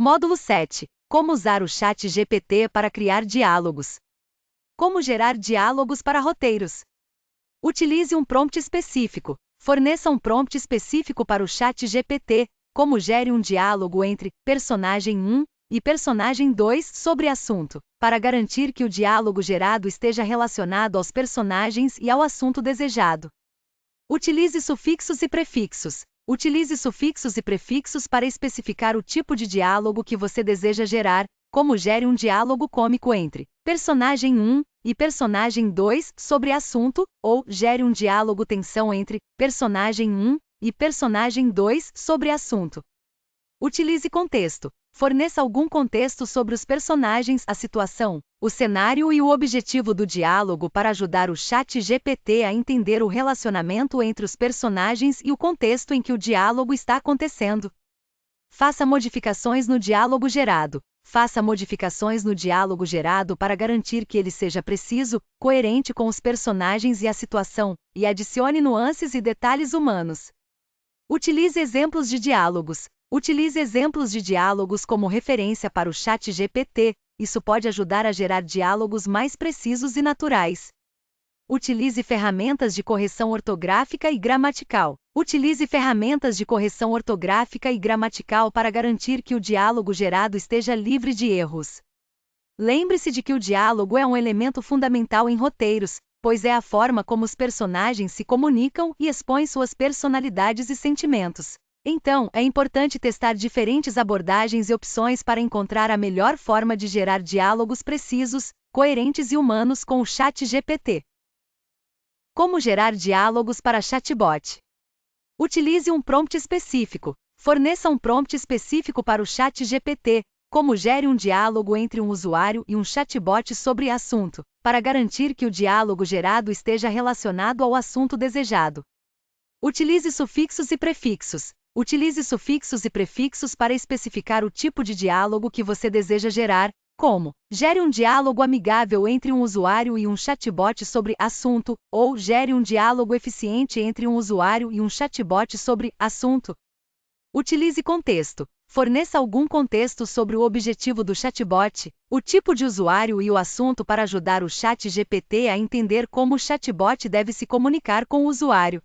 Módulo 7. Como usar o Chat GPT para criar diálogos. Como gerar diálogos para roteiros. Utilize um prompt específico. Forneça um prompt específico para o Chat GPT, como gere um diálogo entre personagem 1 e personagem 2 sobre assunto, para garantir que o diálogo gerado esteja relacionado aos personagens e ao assunto desejado. Utilize sufixos e prefixos. Utilize sufixos e prefixos para especificar o tipo de diálogo que você deseja gerar, como gere um diálogo cômico entre personagem 1 e personagem 2 sobre assunto, ou gere um diálogo tensão entre personagem 1 e personagem 2 sobre assunto. Utilize contexto. Forneça algum contexto sobre os personagens, a situação, o cenário e o objetivo do diálogo para ajudar o Chat GPT a entender o relacionamento entre os personagens e o contexto em que o diálogo está acontecendo. Faça modificações no diálogo gerado. Faça modificações no diálogo gerado para garantir que ele seja preciso, coerente com os personagens e a situação, e adicione nuances e detalhes humanos. Utilize exemplos de diálogos. Utilize exemplos de diálogos como referência para o Chat GPT, isso pode ajudar a gerar diálogos mais precisos e naturais. Utilize ferramentas de correção ortográfica e gramatical. Utilize ferramentas de correção ortográfica e gramatical para garantir que o diálogo gerado esteja livre de erros. Lembre-se de que o diálogo é um elemento fundamental em roteiros, pois é a forma como os personagens se comunicam e expõem suas personalidades e sentimentos. Então, é importante testar diferentes abordagens e opções para encontrar a melhor forma de gerar diálogos precisos, coerentes e humanos com o Chat GPT. Como gerar diálogos para chatbot? Utilize um prompt específico. Forneça um prompt específico para o Chat GPT, como gere um diálogo entre um usuário e um chatbot sobre assunto, para garantir que o diálogo gerado esteja relacionado ao assunto desejado. Utilize sufixos e prefixos. Utilize sufixos e prefixos para especificar o tipo de diálogo que você deseja gerar, como gere um diálogo amigável entre um usuário e um chatbot sobre assunto, ou gere um diálogo eficiente entre um usuário e um chatbot sobre assunto. Utilize contexto. Forneça algum contexto sobre o objetivo do chatbot, o tipo de usuário e o assunto para ajudar o Chat GPT a entender como o chatbot deve se comunicar com o usuário.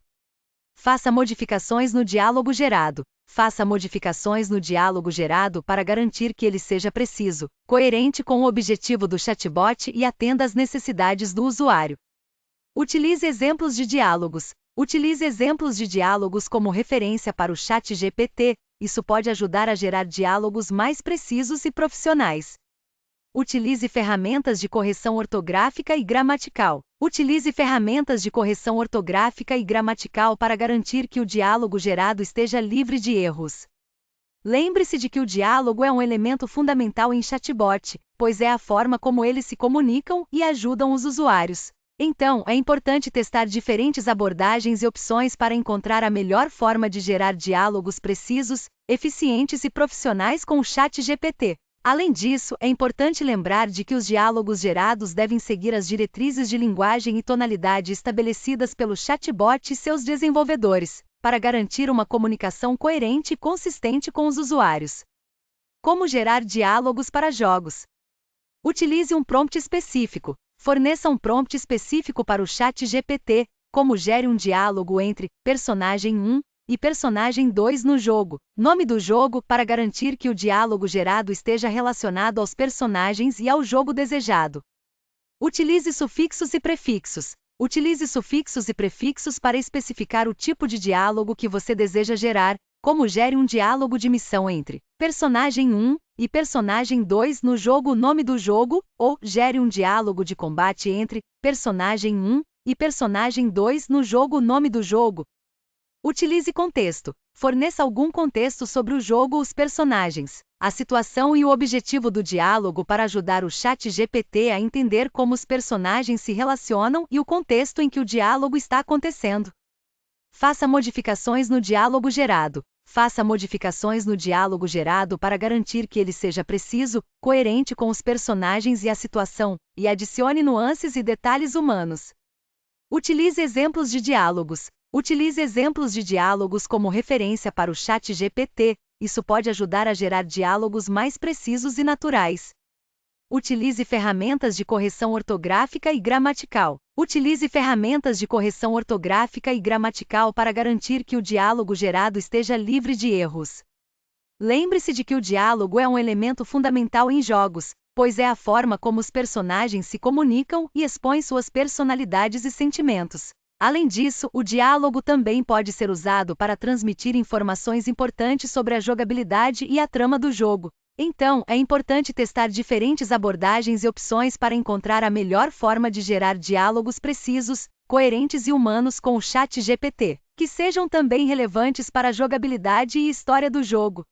Faça modificações no diálogo gerado. Faça modificações no diálogo gerado para garantir que ele seja preciso, coerente com o objetivo do chatbot e atenda às necessidades do usuário. Utilize exemplos de diálogos. Utilize exemplos de diálogos como referência para o Chat GPT, isso pode ajudar a gerar diálogos mais precisos e profissionais. Utilize ferramentas de correção ortográfica e gramatical. Utilize ferramentas de correção ortográfica e gramatical para garantir que o diálogo gerado esteja livre de erros. Lembre-se de que o diálogo é um elemento fundamental em chatbot, pois é a forma como eles se comunicam e ajudam os usuários. Então, é importante testar diferentes abordagens e opções para encontrar a melhor forma de gerar diálogos precisos, eficientes e profissionais com o Chat GPT. Além disso, é importante lembrar de que os diálogos gerados devem seguir as diretrizes de linguagem e tonalidade estabelecidas pelo chatbot e seus desenvolvedores, para garantir uma comunicação coerente e consistente com os usuários. Como gerar diálogos para jogos? Utilize um prompt específico. Forneça um prompt específico para o Chat GPT, como gere um diálogo entre personagem 1 e personagem 2 no jogo. Nome do jogo para garantir que o diálogo gerado esteja relacionado aos personagens e ao jogo desejado. Utilize sufixos e prefixos. Utilize sufixos e prefixos para especificar o tipo de diálogo que você deseja gerar, como gere um diálogo de missão entre personagem 1 e personagem 2 no jogo. Nome do jogo, ou gere um diálogo de combate entre personagem 1 e personagem 2 no jogo. Nome do jogo. Utilize contexto. Forneça algum contexto sobre o jogo, os personagens, a situação e o objetivo do diálogo para ajudar o Chat GPT a entender como os personagens se relacionam e o contexto em que o diálogo está acontecendo. Faça modificações no diálogo gerado. Faça modificações no diálogo gerado para garantir que ele seja preciso, coerente com os personagens e a situação, e adicione nuances e detalhes humanos. Utilize exemplos de diálogos. Utilize exemplos de diálogos como referência para o Chat GPT, isso pode ajudar a gerar diálogos mais precisos e naturais. Utilize ferramentas de correção ortográfica e gramatical. Utilize ferramentas de correção ortográfica e gramatical para garantir que o diálogo gerado esteja livre de erros. Lembre-se de que o diálogo é um elemento fundamental em jogos, pois é a forma como os personagens se comunicam e expõem suas personalidades e sentimentos. Além disso, o diálogo também pode ser usado para transmitir informações importantes sobre a jogabilidade e a trama do jogo. Então, é importante testar diferentes abordagens e opções para encontrar a melhor forma de gerar diálogos precisos, coerentes e humanos com o ChatGPT, que sejam também relevantes para a jogabilidade e história do jogo.